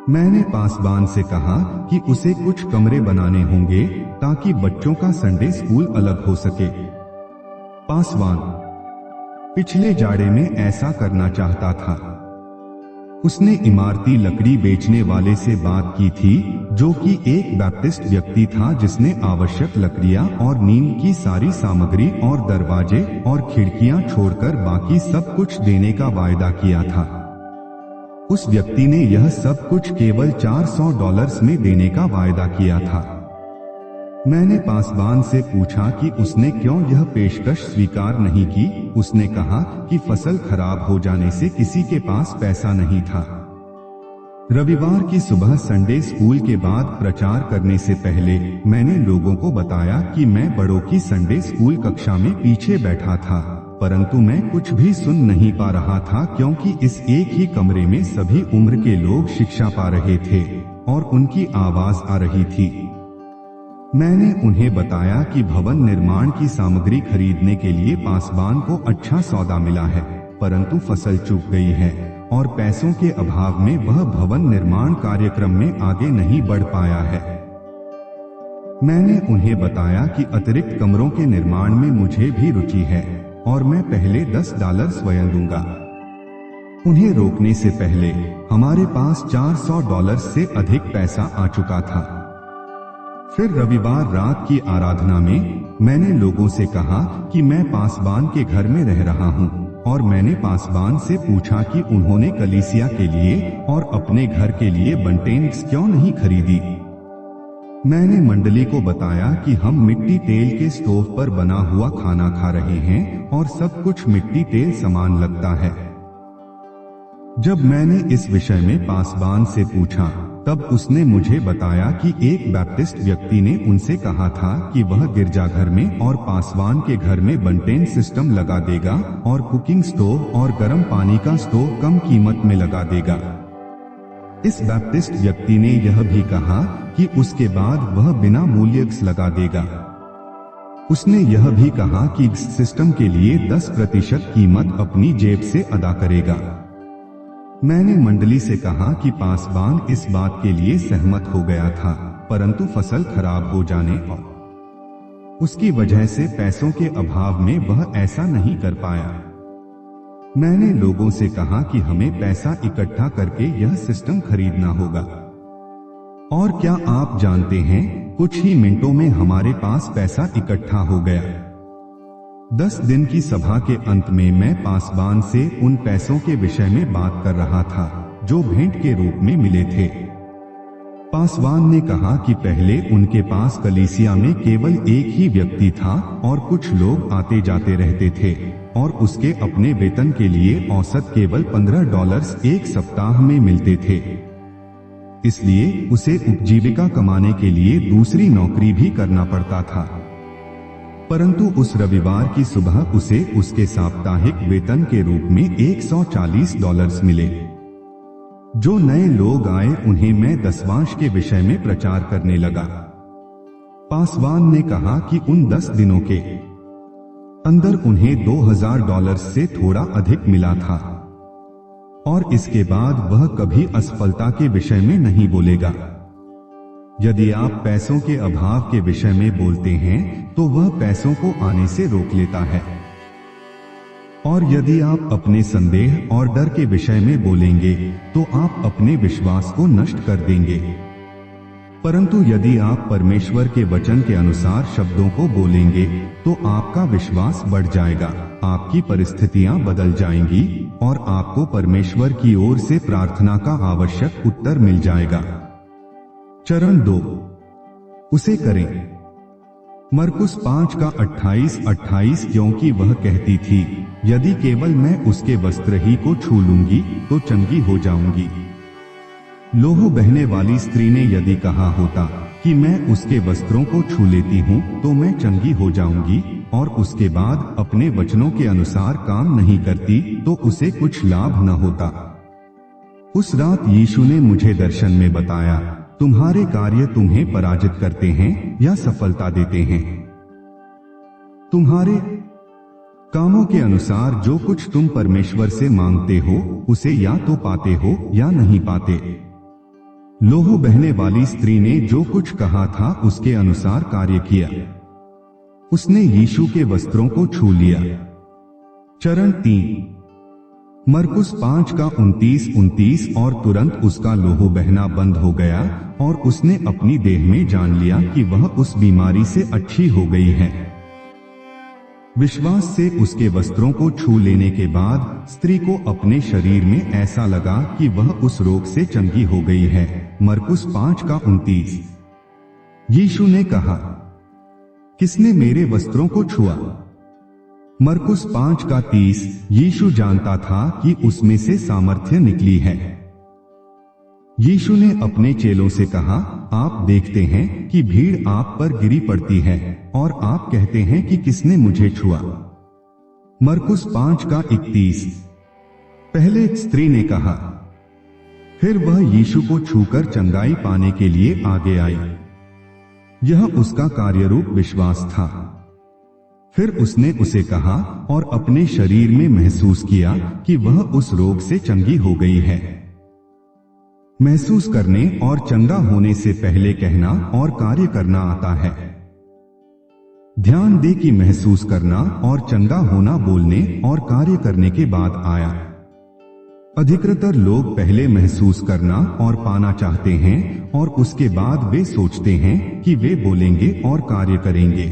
मैंने पासबान से कहा कि उसे कुछ कमरे बनाने होंगे ताकि बच्चों का संडे स्कूल अलग हो सके। पासबान पिछले जाड़े में ऐसा करना चाहता था। उसने इमारती लकड़ी बेचने वाले से बात की थी, जो कि एक बैप्टिस्ट व्यक्ति था जिसने आवश्यक लकड़ियां और नीम की सारी सामग्री और दरवाजे और खिड़कियां छोड़कर बाकी सब कुछ देने का वायदा किया था। उस व्यक्ति ने यह सब कुछ केवल $400 में देने का वायदा किया था। मैंने पासबान से पूछा कि उसने क्यों यह पेशकश स्वीकार नहीं की। उसने कहा कि फसल खराब हो जाने से किसी के पास पैसा नहीं था। रविवार की सुबह संडे स्कूल के बाद प्रचार करने से पहले मैंने लोगों को बताया कि मैं बड़ों की संडे स्कूल कक्षा में पीछे बैठा था, परंतु मैं कुछ भी सुन नहीं पा रहा था क्योंकि इस एक ही कमरे में सभी उम्र के लोग शिक्षा पा रहे थे और उनकी आवाज आ रही थी। मैंने उन्हें बताया कि भवन निर्माण की सामग्री खरीदने के लिए पासबान को अच्छा सौदा मिला है, परंतु फसल चूक गई है और पैसों के अभाव में वह भवन निर्माण कार्यक्रम में आगे नहीं बढ़ पाया है। मैंने उन्हें बताया कि अतिरिक्त कमरों के निर्माण में मुझे भी रुचि है और मैं पहले $10 स्वयं दूंगा। उन्हें रोकने से पहले हमारे पास $400 से अधिक पैसा आ चुका था। फिर रविवार रात की आराधना में मैंने लोगों से कहा कि मैं पासबान के घर में रह रहा हूं और मैंने पासबान से पूछा कि उन्होंने कलीसिया के लिए और अपने घर के लिए बंटेन्स क्यों नहीं खरीदी। मैंने मंडली को बताया कि हम मिट्टी तेल के स्टोव पर बना हुआ खाना खा रहे हैं और सब कुछ मिट्टी तेल समान लगता है। जब मैंने इस विषय में पासबान से पूछा तब उसने मुझे बताया कि एक बैप्टिस्ट व्यक्ति ने उनसे कहा था कि वह गिरजाघर में और पासवान के घर में बंटेन सिस्टम लगा देगा और कुकिंग स्टोव और गर्म पानी का स्टोव कम कीमत में लगा देगा। इस बैप्टिस्ट व्यक्ति ने यह भी कहा कि उसके बाद वह बिना मूल्य लगा देगा। उसने यह भी कहा कि इस सिस्टम के लिए 10% कीमत अपनी जेब से अदा करेगा। मैंने मंडली से कहा कि पासबान इस बात के लिए सहमत हो गया था, परंतु फसल खराब हो जाने और उसकी वजह से पैसों के अभाव में वह ऐसा नहीं कर पाया। मैंने लोगों से कहा कि हमें पैसा इकट्ठा करके यह सिस्टम खरीदना होगा। और क्या आप जानते हैं, कुछ ही मिनटों में हमारे पास पैसा इकट्ठा हो गया। 10 दिन की सभा के अंत में मैं पासबान से उन पैसों के विषय में बात कर रहा था जो भेंट के रूप में मिले थे। पासवान ने कहा कि पहले उनके पास कलीसिया में केवल एक ही व्यक्ति था और कुछ लोग आते जाते रहते थे और उसके अपने वेतन के लिए औसत केवल $15 एक सप्ताह में मिलते थे। इसलिए उसे उपजीविका कमाने के लिए दूसरी नौकरी भी करना पड़ता था। परंतु उस रविवार की सुबह उसे उसके साप्ताहिक वेतन के रूप में $140 मिले। जो नए लोग आए उन्हें मैं दसवांश के विषय में प्रचार करने लगा। पासवान ने कहा कि उन 10 दिनों के अंदर उन्हें $2000 से थोड़ा अधिक मिला था और इसके बाद वह कभी असफलता के विषय में नहीं बोलेगा। यदि आप पैसों के अभाव के विषय में बोलते हैं तो वह पैसों को आने से रोक लेता है, और यदि आप अपने संदेह और डर के विषय में बोलेंगे तो आप अपने विश्वास को नष्ट कर देंगे। परंतु यदि आप परमेश्वर के वचन के अनुसार शब्दों को बोलेंगे तो आपका विश्वास बढ़ जाएगा, आपकी परिस्थितियां बदल जाएंगी और आपको परमेश्वर की ओर से प्रार्थना का आवश्यक उत्तर मिल जाएगा। चरण 2, उसे करें। मरकुस 5 का 28 क्योंकि वह कहती थी, यदि केवल मैं उसके वस्त्र ही को छू लूंगी तो चंगी हो जाऊंगी। लोहू बहने वाली स्त्री ने यदि कहा होता कि मैं उसके वस्त्रों को छू लेती हूं तो मैं चंगी हो जाऊंगी और उसके बाद अपने वचनों के अनुसार काम नहीं करती तो उसे कुछ लाभ न होता। उस रात यीशु ने मुझे दर्शन में बताया, तुम्हारे कार्य तुम्हें पराजित करते हैं या सफलता देते हैं। तुम्हारे कामों के अनुसार जो कुछ तुम परमेश्वर से मांगते हो उसे या तो पाते हो या नहीं पाते। लोहू बहने वाली स्त्री ने जो कुछ कहा था उसके अनुसार कार्य किया। उसने यीशु के वस्त्रों को छू लिया। चरण 3, मरकुस 5 का 29 और तुरंत उसका लोहू बहना बंद हो गया और उसने अपनी देह में जान लिया कि वह उस बीमारी से अच्छी हो गई है। विश्वास से उसके वस्त्रों को छू लेने के बाद स्त्री को अपने शरीर में ऐसा लगा कि वह उस रोग से चंगी हो गई है। मरकुस 5 का 29। यीशु ने कहा, किसने मेरे वस्त्रों को छुआ? मरकुस 5:30। यीशु जानता था कि उसमें से सामर्थ्य निकली है। यीशु ने अपने चेलों से कहा, आप देखते हैं कि भीड़ आप पर गिरी पड़ती है और आप कहते हैं कि किसने मुझे छुआ? मरकुस 5:31। पहले स्त्री ने कहा, फिर वह यीशु को छूकर चंगाई पाने के लिए आगे आई। यह उसका कार्यरूप विश्वास था। फिर उसने उसे कहा और अपने शरीर में महसूस किया कि वह उस रोग से चंगी हो गई है। महसूस करने और चंगा होने से पहले कहना और कार्य करना आता है। ध्यान दे कि महसूस करना और चंगा होना बोलने और कार्य करने के बाद आया। अधिकतर लोग पहले महसूस करना और पाना चाहते हैं और उसके बाद वे सोचते हैं कि वे बोलेंगे और कार्य करेंगे।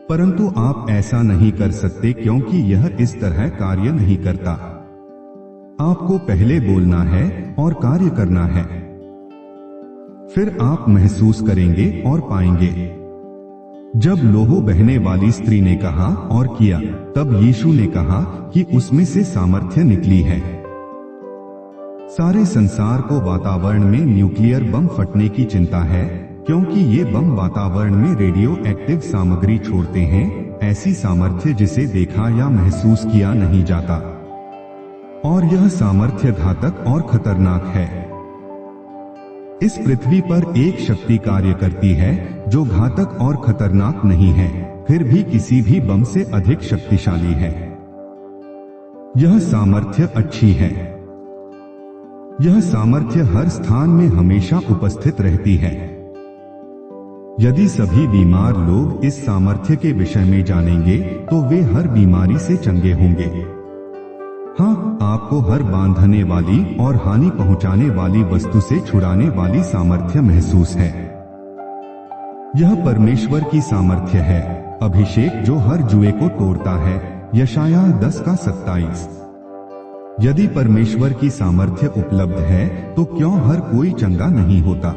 परंतु आप ऐसा नहीं कर सकते क्योंकि यह इस तरह कार्य नहीं करता। आपको पहले बोलना है और कार्य करना है, फिर आप महसूस करेंगे और पाएंगे। जब लोहू बहने वाली स्त्री ने कहा और किया, तब यीशु ने कहा कि उसमें से सामर्थ्य निकली है। सारे संसार को वातावरण में न्यूक्लियर बम फटने की चिंता है, क्योंकि ये बम वातावरण में रेडियो एक्टिव सामग्री छोड़ते हैं, ऐसी सामर्थ्य जिसे देखा या महसूस किया नहीं जाता। और यह सामर्थ्य घातक और खतरनाक है। इस पृथ्वी पर एक शक्ति कार्य करती है जो घातक और खतरनाक नहीं है, फिर भी किसी भी बम से अधिक शक्तिशाली है। यह सामर्थ्य अच्छी है। यह सामर्थ्य हर स्थान में हमेशा उपस्थित रहती है। यदि सभी बीमार लोग इस सामर्थ्य के विषय में जानेंगे तो वे हर बीमारी से चंगे होंगे। हाँ, आपको हर बांधने वाली और हानि पहुंचाने वाली वस्तु से छुड़ाने वाली सामर्थ्य महसूस है। यह परमेश्वर की सामर्थ्य है, अभिषेक जो हर जुए को तोड़ता है। यशायाह 10:27। यदि परमेश्वर की सामर्थ्य उपलब्ध है तो क्यों हर कोई चंगा नहीं होता?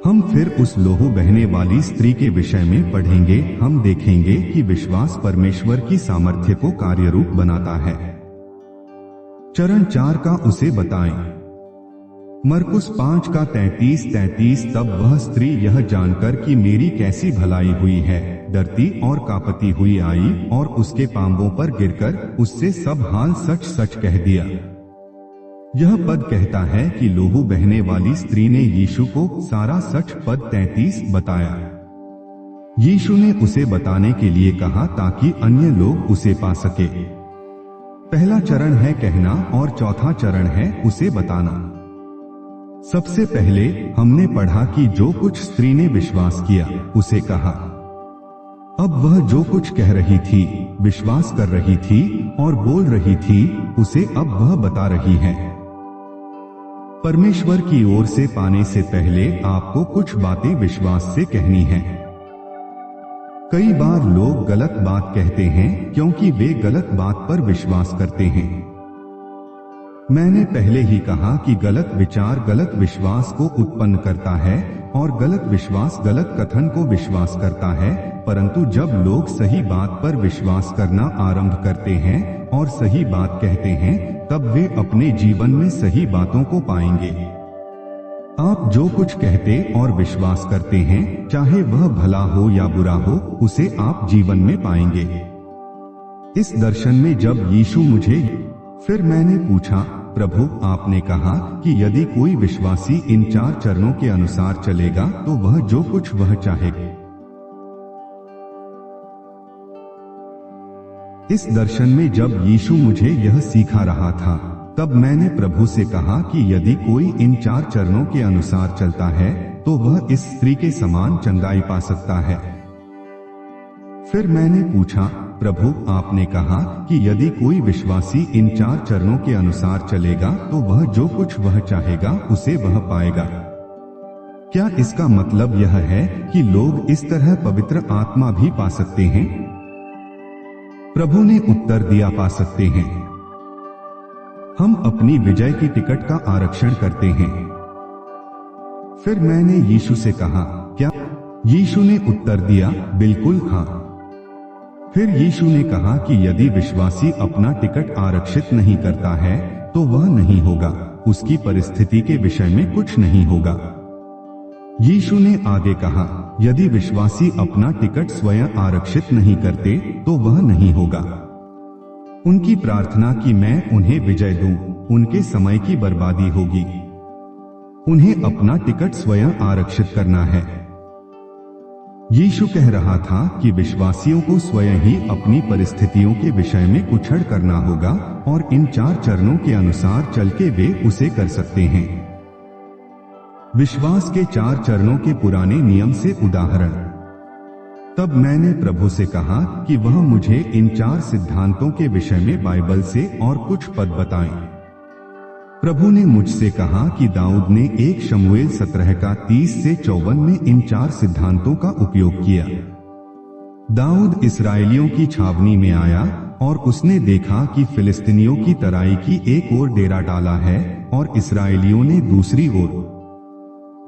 हम फिर उस लोहू बहने वाली स्त्री के विषय में पढ़ेंगे। हम देखेंगे कि विश्वास परमेश्वर की सामर्थ्य को कार्यरूप बनाता है। चरण 4 का उसे बताएं। मरकुस 5:33। तब वह स्त्री यह जानकर कि मेरी कैसी भलाई हुई है, डरती और कांपती हुई आई और उसके पांवों पर गिरकर उससे सब हाल सच सच कह दिया। यह पद कहता है कि लोहू बहने वाली स्त्री ने यीशु को सारा सच पद 33 बताया। यीशु ने उसे बताने के लिए कहा ताकि अन्य लोग उसे पा सके। पहला चरण है कहना और चौथा चरण है उसे बताना। सबसे पहले हमने पढ़ा कि जो कुछ स्त्री ने विश्वास किया उसे कहा। अब वह जो कुछ कह रही थी, विश्वास कर रही थी और बोल रही थी, उसे अब वह बता रही है। परमेश्वर की ओर से पाने से पहले आपको कुछ बातें विश्वास से कहनी है। कई बार लोग गलत बात कहते हैं क्योंकि वे गलत बात पर विश्वास करते हैं। मैंने पहले ही कहा कि गलत विचार गलत विश्वास को उत्पन्न करता है और गलत विश्वास गलत कथन को विश्वास करता है। परंतु जब लोग सही बात पर विश्वास करना आरंभ करते हैं और सही बात कहते हैं, तब वे अपने जीवन में सही बातों को पाएंगे। आप जो कुछ कहते और विश्वास करते हैं, चाहे वह भला हो या बुरा हो, उसे आप जीवन में पाएंगे। इस दर्शन में जब यीशु मुझे, फिर मैंने पूछा, प्रभु आपने कहा कि यदि कोई विश्वासी इन 4 चरणों के अनुसार चलेगा तो वह जो कुछ वह चाहेगा। इस दर्शन में जब यीशु मुझे यह सिखा रहा था, तब मैंने प्रभु से कहा कि यदि कोई इन 4 चरणों के अनुसार चलता है तो वह इस स्त्री के समान चंगाई पा सकता है। फिर मैंने पूछा, प्रभु आपने कहा कि यदि कोई विश्वासी इन 4 चरणों के अनुसार चलेगा तो वह जो कुछ वह चाहेगा उसे वह पाएगा। क्या इसका मतलब यह है कि लोग इस तरह पवित्र आत्मा भी पा सकते हैं? प्रभु ने उत्तर दिया, पा सकते हैं। हम अपनी विजय की टिकट का आरक्षण करते हैं। फिर मैंने यीशु से कहा, क्या यीशु ने उत्तर दिया, बिल्कुल हाँ। फिर यीशु ने कहा कि यदि विश्वासी अपना टिकट आरक्षित नहीं करता है तो वह नहीं होगा, उसकी परिस्थिति के विषय में कुछ नहीं होगा। यीशु ने आगे कहा, यदि विश्वासी अपना टिकट स्वयं आरक्षित नहीं करते तो वह नहीं होगा। उनकी प्रार्थना कि मैं उन्हें विजय दूं, उनके समय की बर्बादी होगी। उन्हें अपना टिकट स्वयं आरक्षित करना है। यीशु कह रहा था कि विश्वासियों को स्वयं ही अपनी परिस्थितियों के विषय में कुछड़ करना होगा और इन 4 चरणों के अनुसार चल के वे उसे कर सकते हैं। विश्वास के 4 चरणों के पुराने नियम से उदाहरण। तब मैंने प्रभु से कहा कि वह मुझे इन 4 सिद्धांतों के विषय में बाइबल से और कुछ पद बताएं। प्रभु ने मुझसे कहा कि दाऊद ने 1 शमूएल 17 का 30 से 54 में इन 4 सिद्धांतों का उपयोग किया। दाऊद इस्राएलियों की छावनी में आया और उसने देखा कि फिलिस्तीनियों की तराई की एक ओर डेरा डाला है और इस्राएलियों ने दूसरी ओर।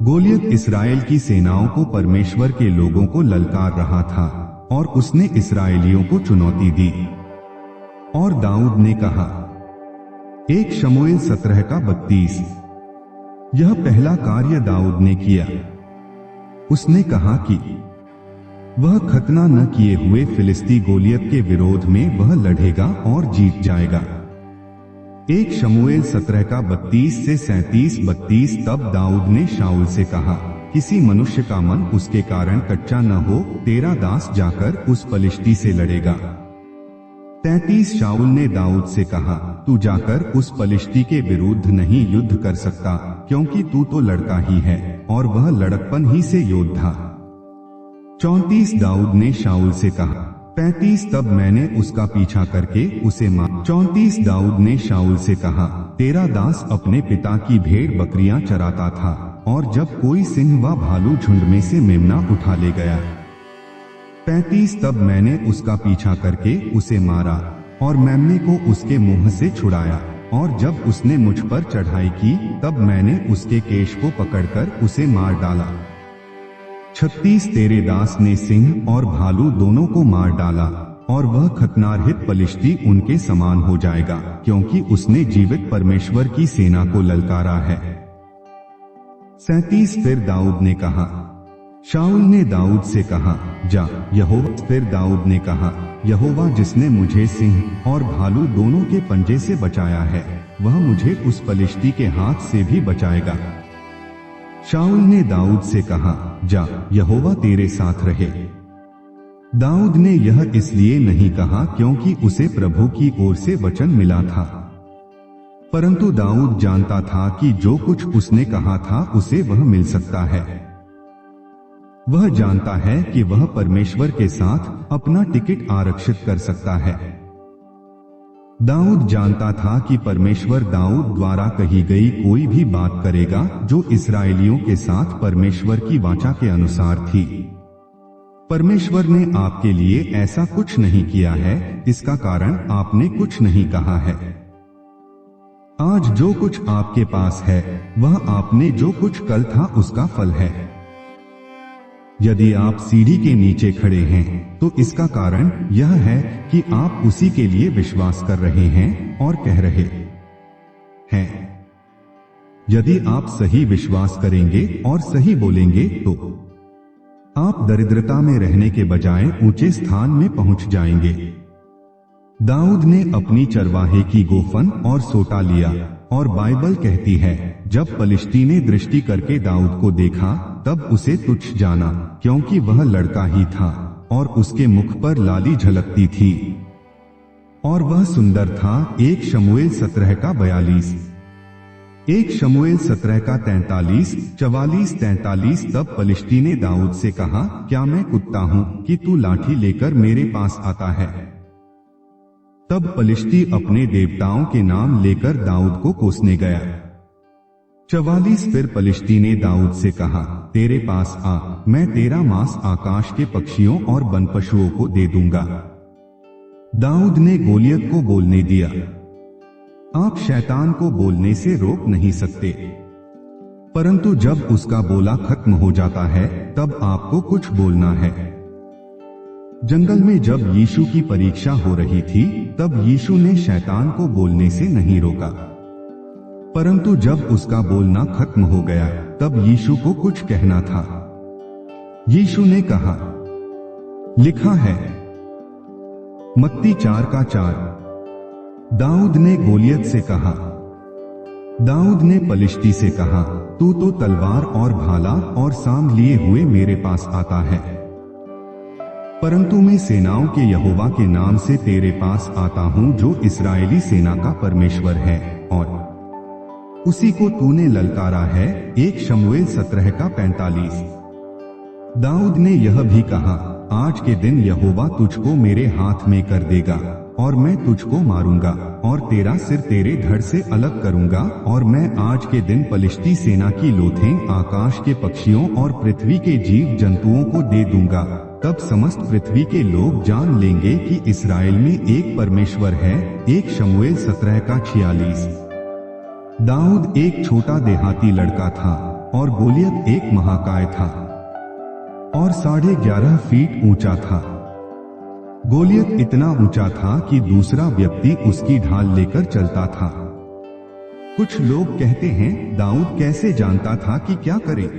गोलियत इस्राएल की सेनाओं को परमेश्वर के लोगों को ललकार रहा था और उसने इस्राएलियों को चुनौती दी। और दाऊद ने कहा, 1 शमूएल 17 का 32। यह पहला कार्य दाऊद ने किया। उसने कहा कि वह खतना न किए हुए फिलिस्ती गोलियत के विरोध में वह लड़ेगा और जीत जाएगा। 1 शमूएल 17 का 32 से 37-32। तब दाऊद ने शाऊल से कहा, किसी मनुष्य का मन उसके कारण कच्चा न हो, तेरा दास जाकर उस पलिश्ती से लड़ेगा। 33। शाऊल ने दाऊद से कहा, तू जाकर उस पलिश्ती के विरुद्ध नहीं युद्ध कर सकता, क्योंकि तू तो लड़का ही है और वह लड़कपन ही से योद्धा। 34। दाऊद ने शाऊल से कहा, 35। तब मैंने उसका पीछा करके उसे मारा। 34। दाऊद ने शाऊल से कहा, तेरा दास अपने पिता की भेड़ बकरियां चराता था और जब कोई सिंह व भालू झुंड में से मेमना उठा ले गया। 35। तब मैंने उसका पीछा करके उसे मारा और मेमने को उसके मुंह से छुड़ाया, और जब उसने मुझ पर चढ़ाई की तब मैंने उसके केश को पकड़कर उसे मार डाला। 36। तेरे दास ने सिंह और भालू दोनों को मार डाला और वह खतनारहित पलिश्ती उनके समान हो जाएगा, क्योंकि उसने जीवित परमेश्वर की सेना को ललकारा है। 37। फिर दाऊद ने कहा, शाऊल ने दाऊद से कहा, जा यहोवा। फिर दाऊद ने कहा, यहोवा जिसने मुझे सिंह और भालू दोनों के पंजे से बचाया है, वह मुझे उस पलिश्ती के हाथ से भी बचाएगा। शाऊल ने दाऊद से कहा, जा यहोवा तेरे साथ रहे। दाऊद ने यह इसलिए नहीं कहा क्योंकि उसे प्रभु की ओर से वचन मिला था, परंतु दाऊद जानता था कि जो कुछ उसने कहा था उसे वह मिल सकता है। वह जानता है कि वह परमेश्वर के साथ अपना टिकट आरक्षित कर सकता है। दाऊद जानता था कि परमेश्वर दाऊद द्वारा कही गई कोई भी बात करेगा जो इस्राएलियों के साथ परमेश्वर की वाचा के अनुसार थी। परमेश्वर ने आपके लिए ऐसा कुछ नहीं किया है, इसका कारण आपने कुछ नहीं कहा है। आज जो कुछ आपके पास है वह आपने जो कुछ कल था उसका फल है। यदि आप सीढ़ी के नीचे खड़े हैं तो इसका कारण यह है कि आप उसी के लिए विश्वास कर रहे हैं और कह रहे हैं। यदि आप सही विश्वास करेंगे और सही बोलेंगे तो आप दरिद्रता में रहने के बजाय ऊंचे स्थान में पहुंच जाएंगे। दाऊद ने अपनी चरवाहे की गोफन और सोटा लिया, और बाइबल कहती है, जब पलिश्ती ने दृष्टि करके दाऊद को देखा तब उसे तुच्छ जाना, क्योंकि वह लड़का ही था और उसके मुख पर लाली झलकती थी और वह सुंदर था। 1 शमूएल 17 का 42। 1 शमूएल 17 का 43, 44, 43। तब पलिश्ती ने दाऊद से कहा, क्या मैं कुत्ता हूं कि तू लाठी लेकर मेरे पास आता है? तब पलिश्ती अपने देवताओं के नाम लेकर दाऊद को कोसने गया। 44। फिर पलिश्ती ने दाऊद से कहा, तेरे पास आ, मैं तेरा मांस आकाश के पक्षियों और वन पशुओं को दे दूंगा। दाऊद ने गोलियत को बोलने दिया। आप शैतान को बोलने से रोक नहीं सकते। परंतु जब उसका बोला खत्म हो जाता है तब आपको कुछ बोलना है। जंगल में जब यीशु की परीक्षा हो रही थी तब यीशु ने शैतान को बोलने से नहीं रोका, परंतु जब उसका बोलना खत्म हो गया तब यीशु को कुछ कहना था। यीशु ने कहा, लिखा है मत्ती 4:4। दाऊद ने गोलियत से कहा, दाऊद ने पलिश्ती से कहा, तू तो तलवार और भाला और साम लिए हुए मेरे पास आता है, परंतु मैं सेनाओं के यहोवा के नाम से तेरे पास आता हूं, जो इस्राएली सेना का परमेश्वर है, और उसी को तूने ललकारा है। 1 शमूएल 17:45। दाऊद ने यह भी कहा, आज के दिन यहोवा तुझको मेरे हाथ में कर देगा और मैं तुझको मारूंगा और तेरा सिर तेरे धड़ से अलग करूंगा, और मैं आज के दिन पलिश्ती सेना की लोथें आकाश के पक्षियों और पृथ्वी के जीव जंतुओं को दे दूंगा। तब समस्त पृथ्वी के लोग जान लेंगे कि इस्राएल में एक परमेश्वर है। 1 शमूएल 17:46। दाऊद एक छोटा देहाती लड़का था और गोलियत एक महाकाय था और 11.5 फीट ऊंचा था। गोलियत इतना ऊंचा था कि दूसरा व्यक्ति उसकी ढाल लेकर चलता था। कुछ लोग कहते हैं, दाऊद कैसे जानता था कि क्या करे?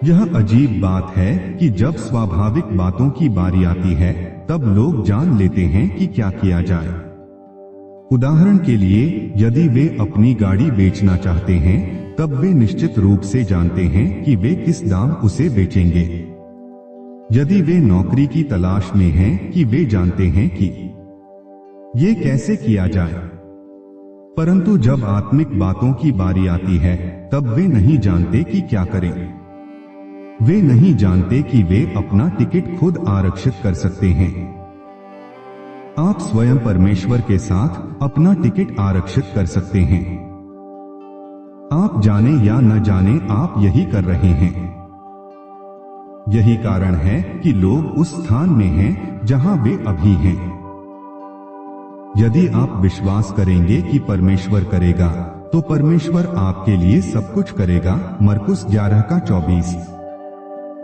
यह अजीब बात है कि जब स्वाभाविक बातों की बारी आती है तब लोग जान लेते हैं कि क्या किया जाए। उदाहरण के लिए, यदि वे अपनी गाड़ी बेचना चाहते हैं तब वे निश्चित रूप से जानते हैं कि वे किस दाम उसे बेचेंगे। यदि वे नौकरी की तलाश में हैं कि वे जानते हैं कि ये कैसे किया जाए। परंतु जब आत्मिक बातों की बारी आती है तब वे नहीं जानते कि क्या करें। वे नहीं जानते कि वे अपना टिकट खुद आरक्षित कर सकते हैं। आप स्वयं परमेश्वर के साथ अपना टिकट आरक्षित कर सकते हैं। आप जाने या न जाने आप यही कर रहे हैं। यही कारण है कि लोग उस स्थान में हैं जहां वे अभी हैं। यदि आप विश्वास करेंगे कि परमेश्वर करेगा तो परमेश्वर आपके लिए सब कुछ करेगा। मरकुस 11:24।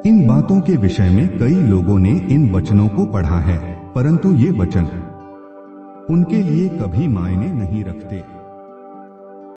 इन बातों के विषय में कई लोगों ने इन वचनों को पढ़ा है, परंतु ये वचन उनके लिए कभी मायने नहीं रखते।